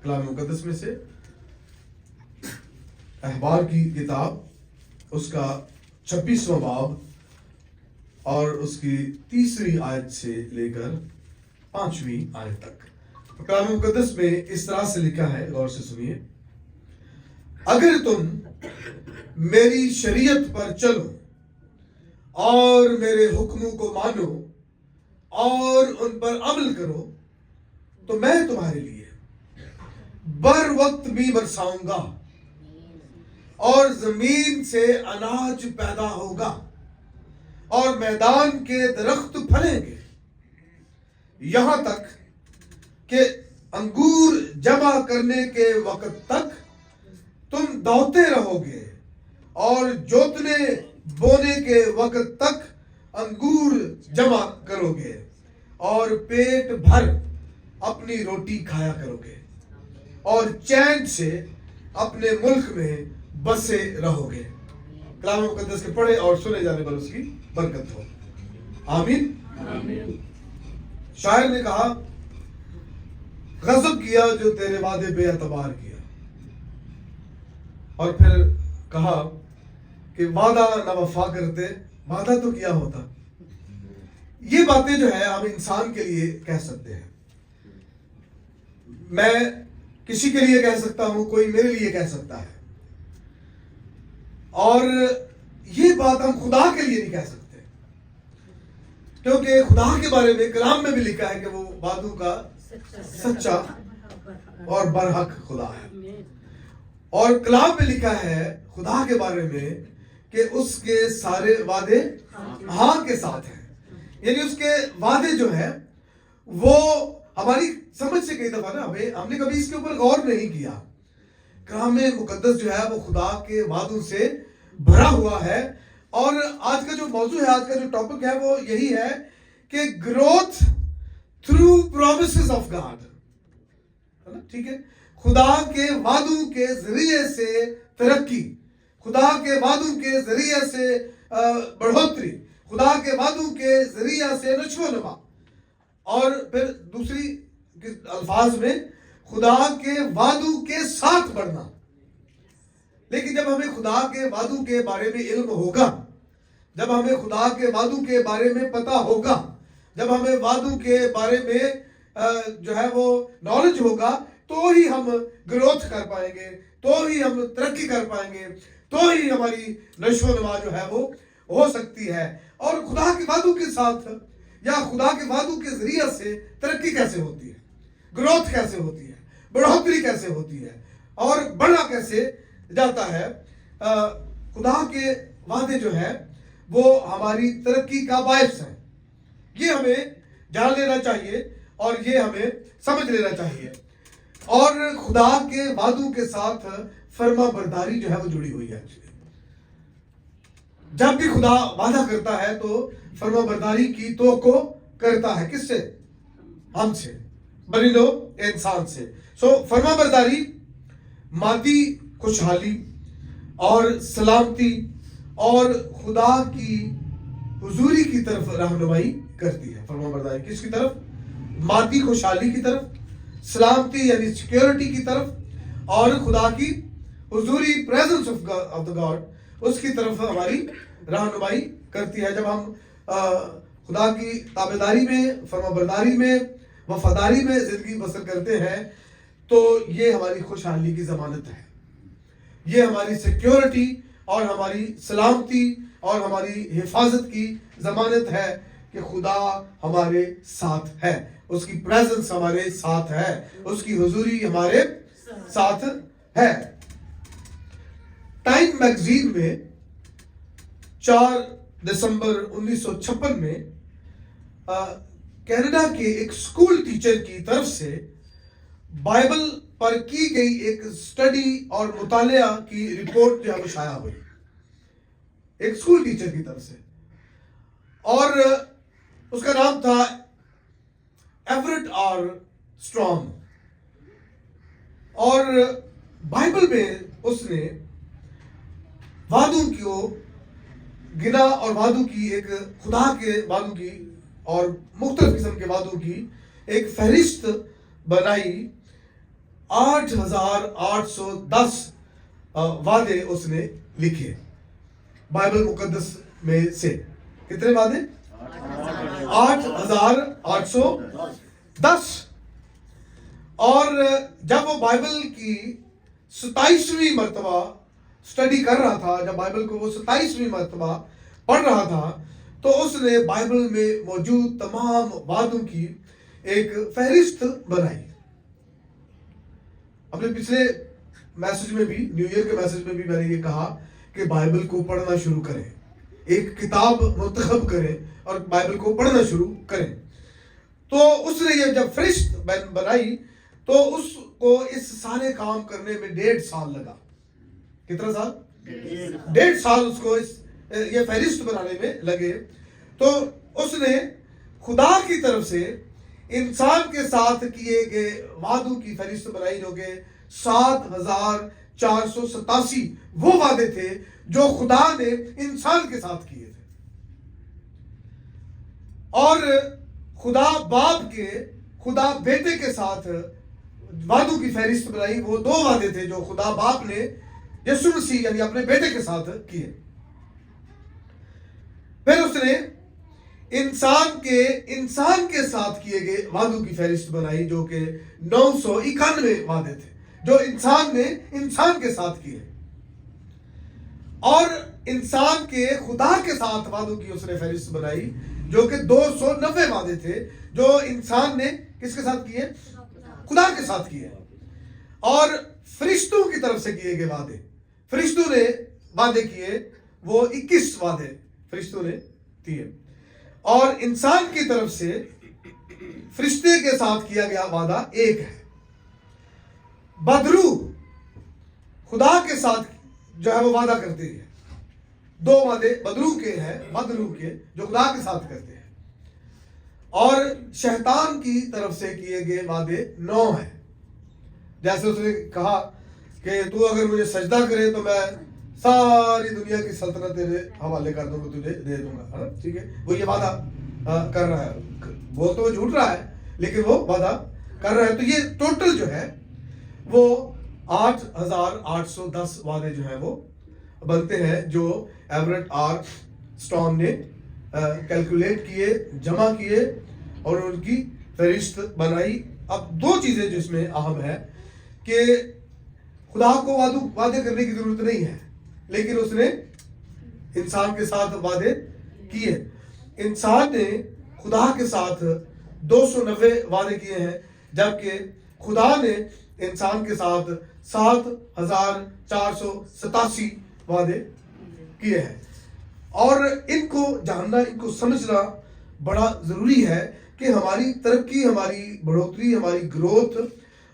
کلام مقدس میں سے احبار کی کتاب اس کا 26واں باب اور اس کی 3 آیت سے لے کر 5 آیت تک کلام مقدس میں اس طرح سے لکھا ہے، غور سے سنیے۔ اگر تم میری شریعت پر چلو اور میرے حکموں کو مانو اور ان پر عمل کرو تو میں تمہارے لیے بر وقت بھی برساؤں گا اور زمین سے اناج پیدا ہوگا اور میدان کے درخت پھلیں گے، یہاں تک کہ انگور جمع کرنے کے وقت تک تم دوڑتے رہو گے اور جوتنے بونے کے وقت تک انگور جمع کرو گے اور پیٹ بھر اپنی روٹی کھایا کرو گے اور چین سے اپنے ملک میں بسے رہو گے۔ کلام مقدس کے پڑھے اور سنے جانے پر اس کی برکت ہو، آمین۔ شاعر نے کہا، غضب کیا جو تیرے وعدے بے اعتبار کیا، اور پھر کہا کہ وعدہ نہ وفا کرتے، وعدہ تو کیا ہوتا۔ یہ باتیں جو ہے ہم انسان کے لیے کہہ سکتے ہیں، میں کسی کے لیے کہہ سکتا ہوں، کوئی میرے لیے کہہ سکتا ہے، اور یہ بات ہم خدا کے لیے نہیں کہہ سکتے، کیونکہ خدا کے بارے میں کلام میں بھی لکھا ہے کہ وہ وعدوں کا سچا اور برحق خدا ہے، اور کلام میں لکھا ہے خدا کے بارے میں کہ اس کے سارے وعدے ہاں کے ساتھ ہیں، یعنی اس کے وعدے جو ہیں وہ ہماری سمجھ سے کئی دفعہ نا ہم نے کبھی اس کے اوپر غور نہیں کیا۔ کلام مقدس جو ہے وہ خدا کے وعدوں سے بھرا ہوا ہے، اور آج کا جو موضوع ہے، آج کا جو ٹاپک ہے وہ یہی ہے کہ growth through promises of God, ٹھیک ہے، خدا کے وعدوں کے ذریعے سے ترقی، خدا کے وعدوں کے ذریعے سے بڑھوتری، خدا کے وعدوں کے ذریعے سے نشو و نما، اور پھر دوسری الفاظ میں خدا کے وعدوں کے ساتھ بڑھنا۔ لیکن جب ہمیں خدا کے وعدوں کے بارے میں علم ہوگا، جب ہمیں خدا کے وعدوں کے بارے میں پتہ ہوگا، جب ہمیں وعدوں کے بارے میں جو ہے وہ نالج ہوگا، تو ہی ہم گروتھ کر پائیں گے، تو ہی ہم ترقی کر پائیں گے، تو ہی ہماری نشو و نما جو ہے وہ ہو سکتی ہے۔ اور خدا کے وعدوں کے ساتھ یا خدا کے وعدوں کے ذریعے سے ترقی کیسے ہوتی ہے، گروتھ کیسے ہوتی ہے، بڑھوتری کیسے ہوتی ہے، اور بڑھنا کیسے جاتا ہے۔ خدا کے وعدے جو ہیں وہ ہماری ترقی کا باعث ہیں، یہ ہمیں جان لینا چاہیے اور یہ ہمیں سمجھ لینا چاہیے۔ اور خدا کے وعدوں کے ساتھ فرما برداری جو ہے وہ جڑی ہوئی ہے۔ جب بھی خدا وعدہ کرتا ہے تو فرما برداری کی توقع کرتا ہے، کس سے؟ ہم سے، بنی نوع انسان سے۔ فرما برداری مادی خوشحالی اور سلامتی اور خدا کی حضوری کی طرف رہنمائی کرتی ہے۔ فرما برداری کس کی طرف؟ مادی خوشحالی کی طرف، سلامتی یعنی سیکیورٹی کی طرف، اور خدا کی حضوری پریزنس آف دا گاڈ اس کی طرف ہماری رہنمائی کرتی ہے۔ جب ہم خدا کی تابعداری میں، فرما برداری میں، وفاداری میں زندگی بسر کرتے ہیں تو یہ ہماری خوشحالی کی ضمانت ہے، یہ ہماری سیکیورٹی اور ہماری سلامتی اور ہماری حفاظت کی ضمانت ہے کہ خدا ہمارے ساتھ ہے، اس کی پریزنس ہمارے ساتھ ہے، اس کی حضوری ہمارے ساتھ ہے۔ ٹائم میگزین میں 4 دسمبر 1956 میں کینیڈا کے ایک اسکول ٹیچر کی طرف سے بائبل پر کی گئی ایک اسٹڈی اور مطالعہ کی رپورٹ جو ہے وہ شائع ہوئی، ایک اسکول ٹیچر کی طرف سے، اور اس کا نام تھا ایورٹ آر اسٹرانگ، اور بائبل میں اس نے وعدوں کو گنا اور وعدوں کی ایک خدا کے وعدوں کی اور مختلف قسم کے وعدوں کی ایک فہرست بنائی 8,810 وعدے اس نے لکھے بائبل مقدس میں سے. کتنے وعدے؟ 8,810. اور جب وہ بائبل کی 27ویں مرتبہ اسٹڈی کر رہا تھا، جب بائبل کو وہ 27ویں مرتبہ پڑھ رہا تھا، تو اس نے بائبل میں موجود تمام وعدوں کی ایک فہرست بنائی. اپنے پچھلے میسج میں بھی، نیو ایئر کے میسج میں بھی میں نے یہ کہا کہ بائبل کو پڑھنا شروع کریں، ایک کتاب منتخب کریں اور بائبل کو پڑھنا شروع کریں. تو اس نے یہ جب فہرست بنائی تو اس کو اس سارے کام کرنے میں 1.5 سال لگا. کتنا سال؟ 1.5 سال اس کو یہ فہرست بنانے میں لگے. تو اس نے خدا کی طرف سے انسان کے ساتھ کیے گئے وعدوں کی فہرست بنائی، جو کہ 7,487 وہ وعدے تھے جو خدا نے انسان کے ساتھ کیے تھے. اور خدا باپ کے، خدا بیٹے کے ساتھ وعدوں کی فہرست بنائی. وہ 2 وعدے تھے جو خدا باپ نے یسوع مسیح یعنی اپنے بیٹے کے ساتھ کیے. پھر اس نے انسان کے ساتھ کیے گئے وعدوں کی فہرست بنائی، جو کہ 991 وعدے تھے جو انسان نے انسان کے ساتھ کیے. اور انسان کے خدا کے ساتھ وعدوں کی اس نے فہرست بنائی، جو کہ 290 وعدے تھے جو انسان نے کس کے ساتھ کیے؟ خدا کے ساتھ کیے. اور فرشتوں کی طرف سے کیے گئے وعدے، فرشتوں نے وعدے کیے، وہ 21 وعدے فرشتوں نے دیے. اور انسان کی طرف سے فرشتے کے ساتھ کیا گیا وعدہ ایک ہے. بدروح خدا کے ساتھ جو ہے وہ وعدہ کرتے ہیں. 2 وعدے بدروح کے ہیں، بدروح کے جو خدا کے ساتھ کرتے ہیں. اور شیطان کی طرف سے کیے گئے وعدے 9 ہیں. جیسے اس نے کہا کہ تو اگر مجھے سجدہ کرے تو میں ساری دنیا کی سلطنت تیرے حوالے کر دوں گا، تجھے دے دوں گا. ٹھیک ہے، وہ یہ وعدہ کر رہا ہے. وہ تو جھوٹ رہا ہے لیکن وہ وعدہ کر رہا ہے. تو یہ ٹوٹل جو ہے وہ 8,810 وعدے جو ہیں وہ بنتے ہیں، جو ایورٹ آر اسٹون نے کیلکولیٹ کیے، جمع کیے اور ان کی فہرست بنائی. اب 2 چیزیں جس میں اہم ہے کہ خدا کو وعدے کرنے کی ضرورت نہیں ہے، لیکن اس نے انسان کے ساتھ وعدے کیے. انسان نے خدا کے ساتھ 290 وعدے کیے ہیں، جبکہ خدا نے انسان کے ساتھ 7,487 وعدے کیے ہیں. اور ان کو جاننا، ان کو سمجھنا بڑا ضروری ہے کہ ہماری ترقی، ہماری بڑھوتری، ہماری گروتھ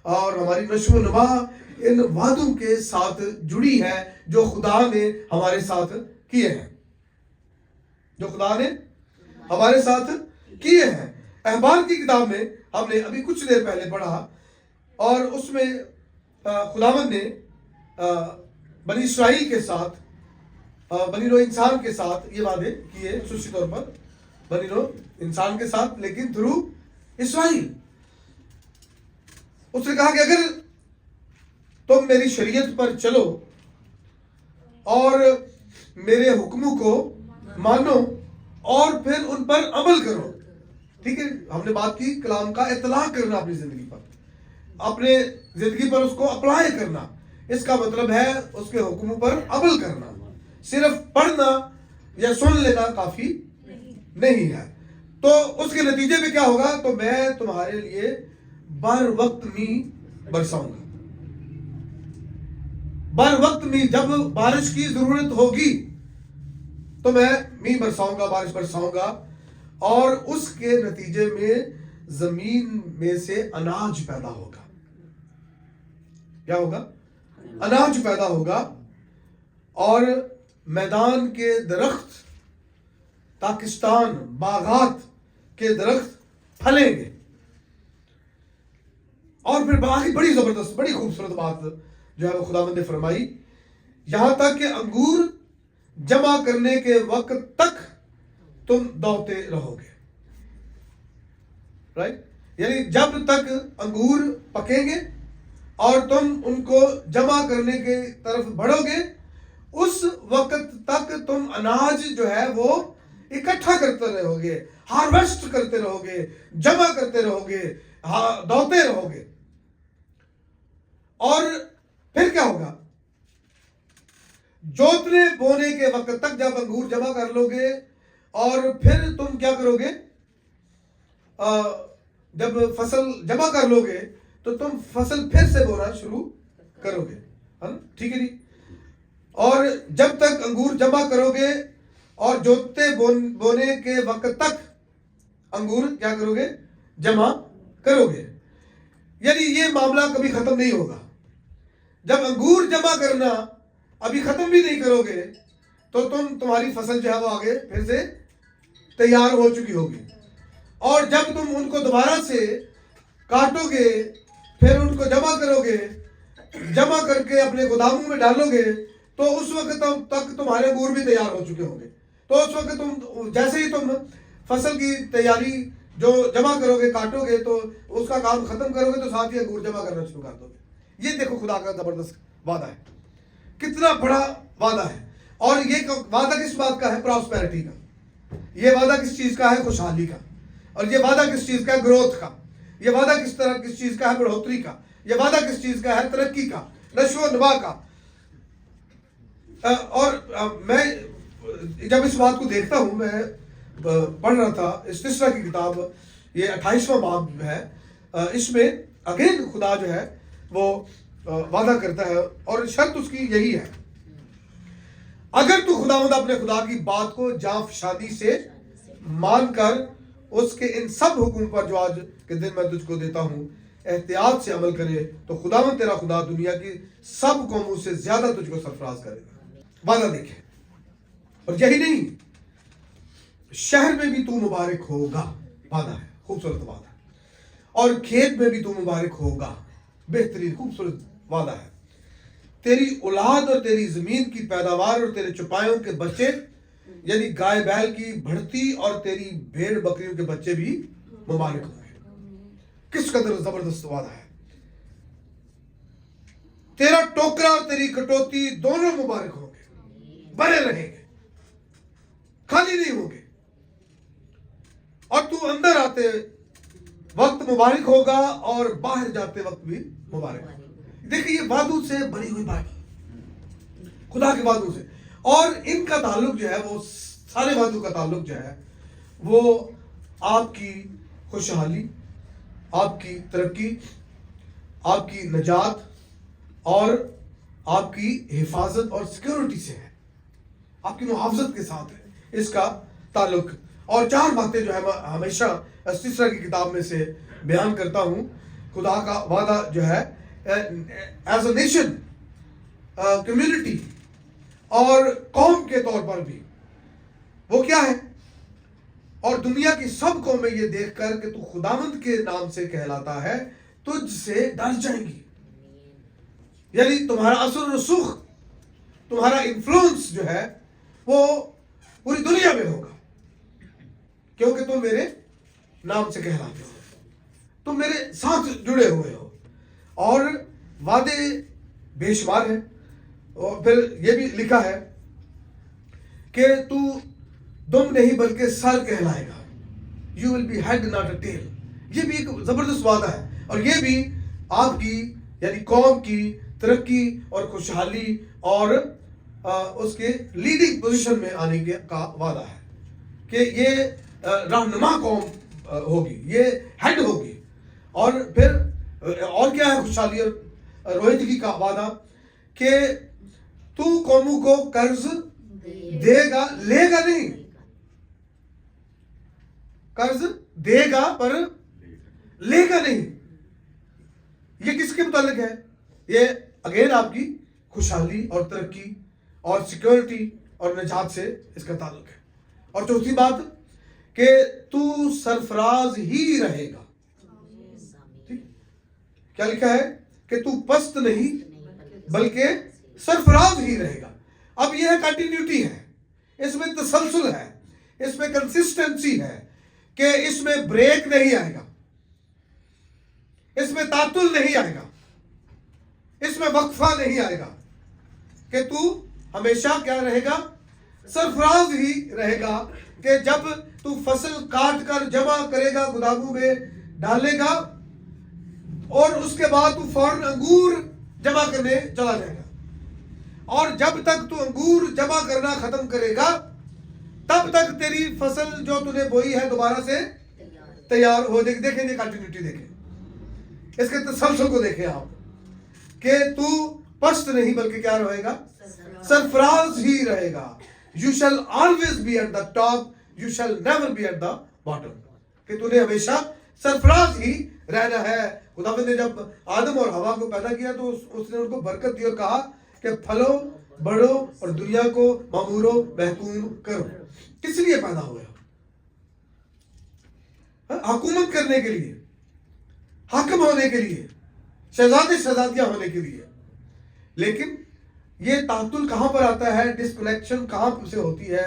اور ہماری نشو و نما ان وعدوں کے ساتھ جڑی ہے جو خدا نے ہمارے ساتھ کیے ہیں، جو خدا نے ہمارے ساتھ کیے ہیں. احبار کی کتاب میں ہم نے ابھی کچھ دیر پہلے پڑھا، اور اس میں خداوند نے بنی اسرائیل کے ساتھ، بنی نوع انسان کے ساتھ یہ وعدے کیے، خصوصی طور پر بنی نوع انسان کے ساتھ، لیکن تھرو اسرائیل. اس نے کہا کہ اگر تم میری شریعت پر چلو اور میرے حکموں کو مانو اور پھر ان پر عمل کرو. ٹھیک ہے، ہم نے بات کی کلام کا اطلاق کرنا اپنی زندگی پر، اپنے زندگی پر اس کو اپلائی کرنا. اس کا مطلب ہے اس کے حکموں پر عمل کرنا. صرف پڑھنا یا سن لینا کافی نہیں ہے. تو اس کے نتیجے میں کیا ہوگا؟ تو میں تمہارے لیے بر وقت می برساؤں گا. بر وقت می، جب بارش کی ضرورت ہوگی تو میں می برساؤں گا، بارش برساؤں گا، اور اس کے نتیجے میں زمین میں سے اناج پیدا ہوگا. کیا ہوگا؟ اناج پیدا ہوگا، اور میدان کے درخت، پاکستان باغات کے درخت پھلیں گے. اور پھر بڑی زبردست، بڑی خوبصورت بات جو ہے وہ خداوند نے فرمائی، یہاں تک کہ انگور جمع کرنے کے وقت تک تم دوڑتے رہو گے. رائٹ، یعنی جب تک انگور پکیں گے اور تم ان کو جمع کرنے کے طرف بڑھو گے، اس وقت تک تم اناج جو ہے وہ اکٹھا کرتے رہو گے، ہارویسٹ کرتے رہو گے، جمع کرتے رہو گے، دوڑتے رہو گے. اور پھر کیا ہوگا؟ جوتنے بونے کے وقت تک جب انگور جمع کر لو گے، اور پھر تم کیا کرو گے؟ جب فصل جمع کر لو گے تو تم فصل پھر سے بونا شروع کرو گے. ٹھیک ہے جی. اور جب تک انگور جمع کرو گے اور جوتے بونے کے وقت تک انگور کیا کرو گے؟ جمع کرو گے. یعنی یہ معاملہ کبھی ختم نہیں ہوگا. جب انگور جمع کرنا ابھی ختم بھی نہیں کرو گے تو تمہاری فصل جو ہے وہ آگے پھر سے تیار ہو چکی ہوگی. اور جب تم ان کو دوبارہ سے کاٹو گے، پھر ان کو جمع کرو گے، جمع کر کے اپنے گوداموں میں ڈالو گے، تو اس وقت تک تمہارے انگور بھی تیار ہو چکے ہوں گے. تو اس وقت تم جیسے ہی تم فصل کی تیاری جو جمع کرو گے، کاٹو گے، تو اس کا کام ختم کرو گے تو ساتھ ہی انگور جمع کرنا شروع کر دو گے. یہ دیکھو خدا کا زبردست وعدہ ہے، کتنا بڑا وعدہ ہے. اور یہ وعدہ کس بات کا ہے؟ پراسپیرٹی کا. یہ وعدہ کس چیز کا ہے؟ خوشحالی کا. اور یہ وعدہ کس چیز کا ہے؟ گروتھ کا. یہ وعدہ کس چیز کا ہے؟ بڑھوتری کا. یہ وعدہ کس چیز کا ہے؟ ترقی کا، نشو و نما کا. اور میں جب اس بات کو دیکھتا ہوں، میں پڑھ رہا تھا استثنا کی کتاب، یہ 28واں باب ہے. اس میں اگین خدا جو ہے وہ وعدہ کرتا ہے، اور شرط اس کی یہی ہے: اگر تو خداوند اپنے خدا کی بات کو جانفشانی سے مان کر اس کے ان سب حکم پر جو آج کے دن میں تجھ کو دیتا ہوں احتیاط سے عمل کرے، تو خداوند تیرا خدا دنیا کی سب قوموں سے زیادہ تجھ کو سرفراز کرے گا. وعدہ دیکھیں. اور یہی نہیں، شہر میں بھی تو مبارک ہوگا. وعدہ ہے، خوبصورت وعدہ ہے. اور کھیت میں بھی تو مبارک ہوگا. بہترین خوبصورت وعدہ ہے. تیری اولاد اور تیری زمین کی پیداوار اور تیرے چپایوں کے بچے، یعنی گائے بیل کی بڑھتی اور تیری بھیڑ بکریوں کے بچے بھی مبارک ہوں گے. کس قدر زبردست وعدہ ہے. تیرا ٹوکرا اور تیری کٹوتی دونوں مبارک ہوں گے، بنے رہیں گے، خالی نہیں ہوں گے. اور تو اندر آتے وقت مبارک ہوگا اور باہر جاتے وقت بھی مبارک ہوگا. دیکھیں یہ وعدوں سے بنی ہوئی بات، خدا کے وعدوں سے. اور ان کا تعلق جو ہے وہ سارے وعدوں کا تعلق جو ہے وہ آپ کی خوشحالی، آپ کی ترقی، آپ کی نجات اور آپ کی حفاظت اور سیکیورٹی سے ہے، آپ کی محافظت کے ساتھ ہے اس کا تعلق. اور 4 باتیں جو ہے میں ہمیشہ استثنا کی کتاب میں سے بیان کرتا ہوں. خدا کا وعدہ جو ہے ایز اے نیشن، کمیونٹی اور قوم کے طور پر بھی وہ کیا ہے. اور دنیا کی سب قومیں یہ دیکھ کر کہ تو خداوند کے نام سے کہلاتا ہے تجھ سے ڈر جائیں گی. یعنی تمہارا اثر و رسوخ، تمہارا انفلوئنس جو ہے وہ پوری دنیا میں ہوگا، کیونکہ تم میرے نام سے کہلاتے ہو، تم میرے ساتھ جڑے ہوئے ہو. اور وعدے بے شمار ہیں. اور پھر یہ بھی لکھا ہے کہ تو دم نہیں بلکہ سر کہلائے گا. You will be head not a tail. یہ بھی ایک زبردست وعدہ ہے. اور یہ بھی آپ کی یعنی قوم کی ترقی اور خوشحالی اور اس کے لیڈنگ پوزیشن میں آنے کا وعدہ ہے کہ یہ رہنما قوم ہوگی، یہ ہیڈ ہوگی. اور پھر اور کیا ہے خوشحالی اور رویدگی کا وعدہ کہ تو قوموں کو قرض دے گا، لے گا نہیں. قرض دے گا پر لے گا نہیں. یہ کس کے متعلق ہے؟ یہ اگین آپ کی خوشحالی اور ترقی اور سیکیورٹی اور نجات سے اس کا تعلق ہے. اور چوتھی بات کہ تو سرفراز ہی رہے گا. کیا لکھا ہے؟ کہ تو پست نہیں بلکہ سرفراز ہی رہے گا. اب یہ کنٹینیوٹی ہے، اس میں تسلسل ہے، اس میں کنسسٹنسی ہے کہ اس میں بریک نہیں آئے گا، اس میں تعطل نہیں آئے گا. اس میں وقفہ نہیں آئے گا کہ تو ہمیشہ کیا رہے گا؟ سرفراز ہی رہے گا، کہ جب تو فصل کاٹ کر جمع کرے گا، گوداموں میں ڈالے گا، اور اس کے بعد تو فوراً انگور جمع کرنے چلا جائے گا، اور جب تک تو انگور جمع کرنا ختم کرے گا تب تک تیری فصل جو تو نے بوئی ہے دوبارہ سے تیار ہو جائے گی۔ دیکھیں یہ کنٹینیوٹی دیکھیں، اس کے تسلسل کو دیکھیں آپ، کہ تو پست نہیں بلکہ کیا رہے گا؟ سرفراز ہی رہے گا۔ You shall always be at the top, you shall never be at the bottom، کہ تو نے ہمیشہ سرفراز ہی رہنا ہے۔ خداوند نے جب آدم اور حوا کو پیدا کیا تو اس نے ان کو برکت دی اور کہا کہ پھلو بڑھو اور دنیا کو معمور و محکوم کرو۔ کس لیے پیدا ہوئے؟ حکومت کرنے کے لیے، حاکم ہونے کے لیے، شہزادے شہزادیاں ہونے کے لیے۔ لیکن یہ تعطل کہاں پر آتا ہے؟ ڈسکنیکشن کہاں سے ہوتی ہے؟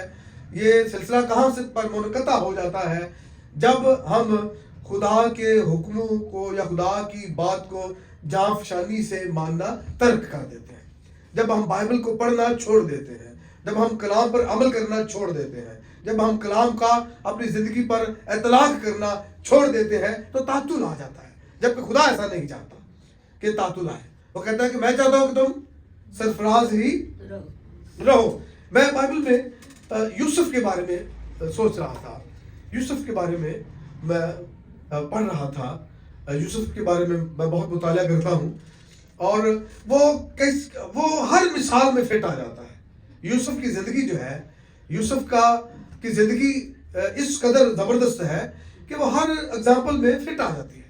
یہ سلسلہ کہاں سے پر منقطع ہو جاتا ہے؟ جب ہم خدا کے حکموں کو یا خدا کی بات کو جاں فشانی سے ماننا ترک کر دیتے ہیں، جب ہم بائبل کو پڑھنا چھوڑ دیتے ہیں، جب ہم کلام پر عمل کرنا چھوڑ دیتے ہیں، جب ہم کلام کا اپنی زندگی پر اطلاق کرنا چھوڑ دیتے ہیں تو تعطل آ جاتا ہے، جبکہ خدا ایسا نہیں چاہتا کہ تعطل آئے۔ وہ کہتا ہے کہ میں چاہتا ہوں کہ تم سرفراز ہی رہو۔ میں بائبل میں یوسف کے بارے میں سوچ رہا تھا، یوسف کے بارے میں پڑھ رہا تھا، یوسف کے بارے میں بہت مطالعہ کرتا ہوں، اور وہ ہر مثال میں فٹ آ جاتا ہے۔ یوسف کی زندگی جو ہے، یوسف کی زندگی اس قدر زبردست ہے کہ وہ ہر اگزامپل میں فٹ آ جاتی ہے۔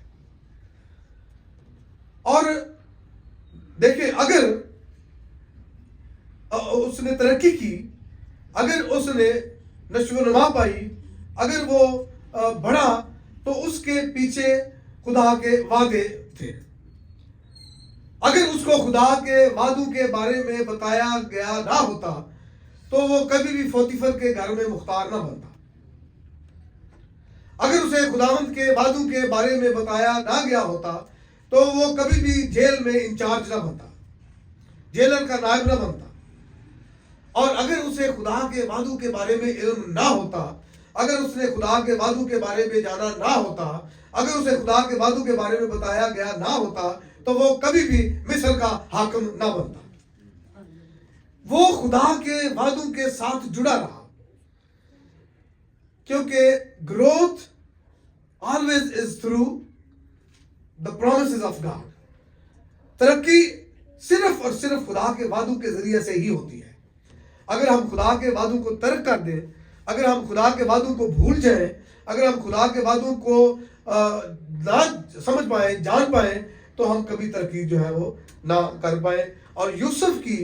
اور دیکھیں، اگر اس نے ترقی کی، اگر اس نے نشو و نما پائی، اگر وہ بڑھا، تو اس کے پیچھے خدا کے وعدے تھے۔ اگر اس کو خدا کے وعدوں کے بارے میں بتایا گیا نہ ہوتا تو وہ کبھی بھی پوتیفر کے گھر میں مختار نہ بنتا۔ اگر اسے خداوند کے وعدوں کے بارے میں بتایا نہ گیا ہوتا تو وہ کبھی بھی جیل میں انچارج نہ بنتا، جیلر کا نائب نہ بنتا۔ اور اگر اسے خدا کے وعدوں کے بارے میں علم نہ ہوتا، اگر اس نے خدا کے وعدوں کے بارے میں جانا نہ ہوتا، اگر اسے خدا کے وعدوں کے بارے میں بتایا گیا نہ ہوتا تو وہ کبھی بھی مصر کا حاکم نہ بنتا۔ وہ خدا کے وعدوں کے ساتھ جڑا رہا، کیونکہ growth always is through the promises of God۔ ترقی صرف اور صرف خدا کے وعدوں کے ذریعے سے ہی ہوتی ہے۔ اگر ہم خدا کے وعدوں کو ترک کر دیں، اگر ہم خدا کے وعدوں کو بھول جائیں، اگر ہم خدا کے وعدوں کو نہ سمجھ پائیں، جان پائیں، تو ہم کبھی ترقی جو ہے وہ نہ کر پائیں۔ اور یوسف کی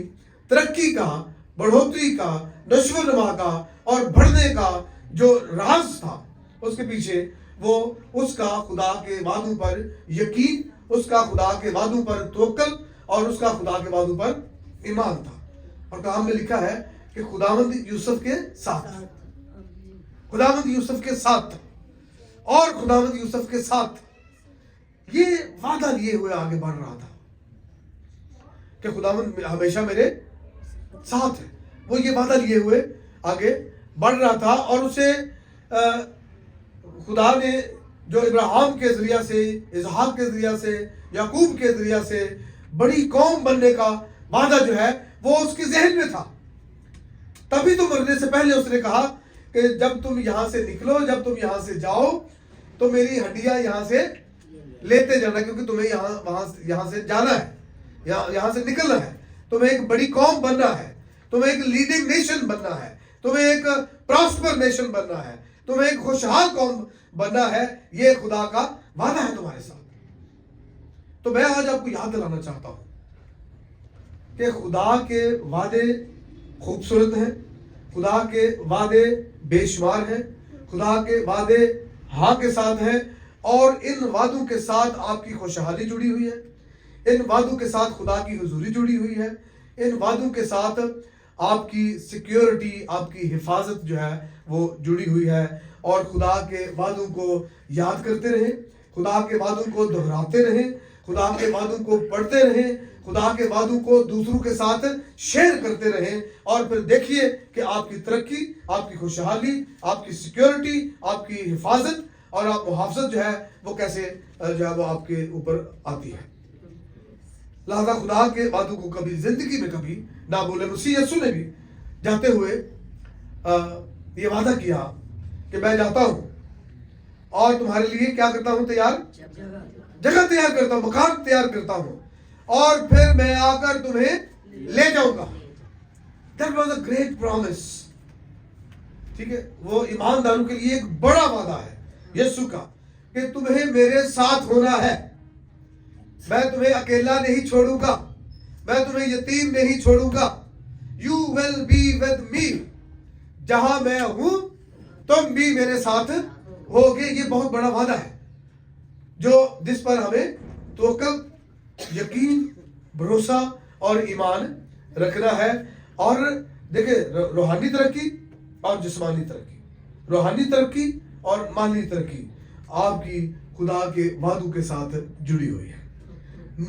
ترقی کا، بڑھوتری کا، نشو و نما کا اور بڑھنے کا جو راز تھا، اس کے پیچھے وہ اس کا خدا کے وعدوں پر یقین، اس کا خدا کے وعدوں پر توکل اور اس کا خدا کے وعدوں پر ایمان تھا۔ اور کلام میں لکھا ہے کہ خداوند یوسف کے ساتھ، خداوند یوسف کے ساتھ، اور خداوند یوسف کے ساتھ یہ وعدہ لیے ہوئے آگے بڑھ رہا تھا کہ خداوند ہمیشہ میرے ساتھ ہے۔ وہ یہ وعدہ لیے ہوئے آگے بڑھ رہا تھا، اور اسے خدا نے جو ابراہیم کے ذریعہ سے، اسحاق کے ذریعہ سے، یعقوب کے ذریعہ سے بڑی قوم بننے کا وعدہ جو ہے وہ اس کے ذہن میں تھا۔ تبھی تو مرنے سے پہلے اس نے کہا کہ جب تم یہاں سے نکلو، جب تم یہاں سے جاؤ تو میری ہڈیاں یہاں سے لیتے جانا، کیونکہ تمہیں یہاں سے جانا ہے، یہاں سے نکلنا ہے، تمہیں ایک بڑی قوم بننا ہے، تمہیں ایک لیڈنگ نیشن بننا ہے، تمہیں ایک پراسپر نیشن بننا ہے، تمہیں ایک خوشحال قوم بننا ہے۔ یہ خدا کا وعدہ ہے تمہارے ساتھ۔ تو میں آج آپ کو یاد دلانا چاہتا ہوں کہ خدا کے وعدے خوبصورت ہیں، خدا کے وعدے بے شمار ہیں، خدا کے وعدے ہاں کے ساتھ ہیں، اور ان وعدوں کے ساتھ آپ کی خوشحالی جڑی ہوئی ہے، ان وعدوں کے ساتھ خدا کی حضوری جڑی ہوئی ہے، ان وعدوں کے ساتھ آپ کی سیکیورٹی، آپ کی حفاظت جو ہے وہ جڑی ہوئی ہے۔ اور خدا کے وعدوں کو یاد کرتے رہیں، خدا کے وعدوں کو دہراتے رہیں، خدا کے وعدوں کو پڑھتے رہیں, خدا کے وعدوں کو دوسروں کے ساتھ شیئر کرتے رہیں, اور پھر دیکھیے کہ آپ کی ترقی, آپ کی خوشحالی, آپ کی سیکیورٹی, آپ کی حفاظت اور آپ محافظت جو ہے وہ کیسے جو ہے وہ آپ کے اوپر آتی ہے. لہذا خدا کے وعدوں کو کبھی زندگی میں کبھی نہ بھولیں. مسیح یسوع نے بھی جاتے ہوئے یہ وعدہ کیا کہ میں جاتا ہوں اور تمہارے لیے کیا کرتا ہوں, تیار جگہ تیار کرتا ہوں, مکان تیار کرتا ہوں, اور پھر میں آ کر تمہیں لے جاؤں گا. That was a great promise. ٹھیک ہے, وہ ایمانداروں کے لیے ایک بڑا وعدہ ہے یسوع کا کہ تمہیں میرے ساتھ ہونا ہے, میں تمہیں اکیلا نہیں چھوڑوں گا, میں تمہیں یتیم نہیں چھوڑوں گا. You will be with me. جہاں میں ہوں تم بھی میرے ساتھ ہوگے. یہ بہت بڑا وعدہ ہے جو جس پر ہمیں توکل, یقین, بھروسہ اور ایمان رکھنا ہے. اور دیکھیں, روحانی ترقی اور جسمانی ترقی, روحانی ترقی اور مالی ترقی آپ کی خدا کے وعدوں کے ساتھ جڑی ہوئی ہے.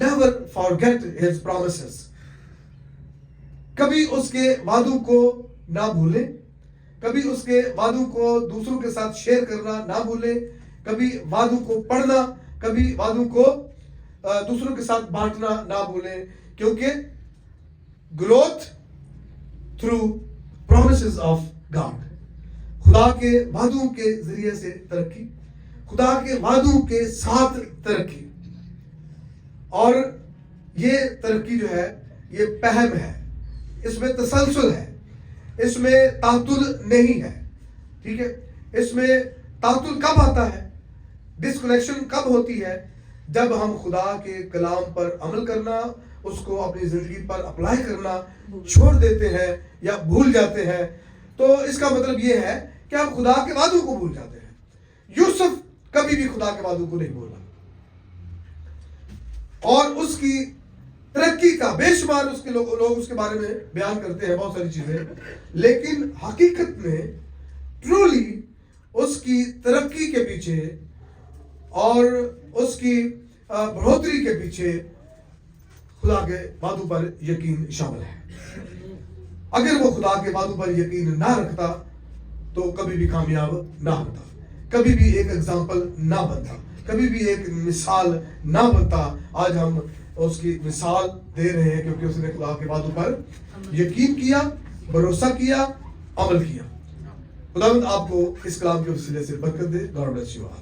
Never forget his promises. کبھی اس کے وعدوں کو نہ بھولیں, کبھی اس کے وعدوں کو دوسروں کے ساتھ شیئر کرنا نہ بھولیں, کبھی وعدوں کو پڑھنا, کبھی وعدوں کو دوسروں کے ساتھ بانٹنا نہ بھولیں, کیونکہ growth through promises of God, خدا کے وعدوں کے ذریعے سے ترقی, خدا کے وعدوں کے ساتھ ترقی. اور یہ ترقی جو ہے یہ پہم ہے, اس میں تسلسل ہے, اس میں تعطل نہیں ہے. ٹھیک ہے, اس میں تعطل کب آتا ہے, ڈسکنیکشن کب ہوتی ہے, جب ہم خدا کے کلام پر عمل کرنا, اس کو اپنی زندگی پر اپلائی کرنا چھوڑ دیتے ہیں یا بھول جاتے ہیں. تو اس کا مطلب یہ ہے کہ ہم خدا کے وعدوں کو بھول جاتے ہیں. یوسف کبھی بھی خدا کے وعدوں کو نہیں بھولا, اور اس کی ترقی کا بے شمار اس کے لوگ اس کے بارے میں بیان کرتے ہیں بہت ساری چیزیں, لیکن حقیقت میں ٹرولی اس کی ترقی کے پیچھے اور اس کی بڑھوتری کے پیچھے خدا کے وعدوں پر یقین شامل ہے. اگر وہ خدا کے وعدوں پر یقین نہ رکھتا تو کبھی بھی کامیاب نہ ہوتا, کبھی بھی ایک ایگزامپل نہ بنتا, کبھی بھی ایک مثال نہ بنتا. آج ہم اس کی مثال دے رہے ہیں کیونکہ اس نے خدا کے وعدوں پر یقین کیا, بھروسہ کیا, عمل کیا. خداوند آپ کو اس کلام کے وسیلے سے برکت دے. God bless you all.